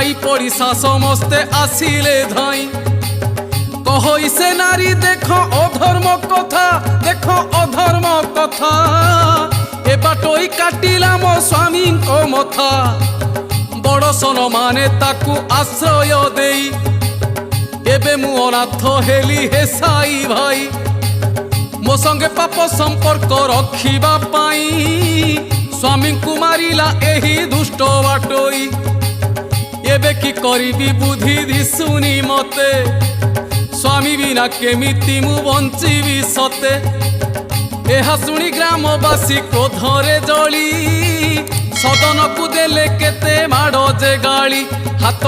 साई पड़िशा समस्ते आसिले धाई कहई से नारी देख अधर्म कथा देख अधर्म कथा ए बाटई काटिला मो स्वामी को मथा बड़सन माने ताकू आश्रय देई एबे मु अनाथ हेली हे साई भाई मो संगे पाप संपर्क रखिबा पाई स्वामी को मारिला एही दुष्ट बाटई एबे की करिबी बुद्धि दिसुनी मते स्वामी बिना केमिति मु बंचिबी सते एहा सुनी ग्रामवासी क्रोधरे जली सदन को देले केते माड़ जे गाली हाथ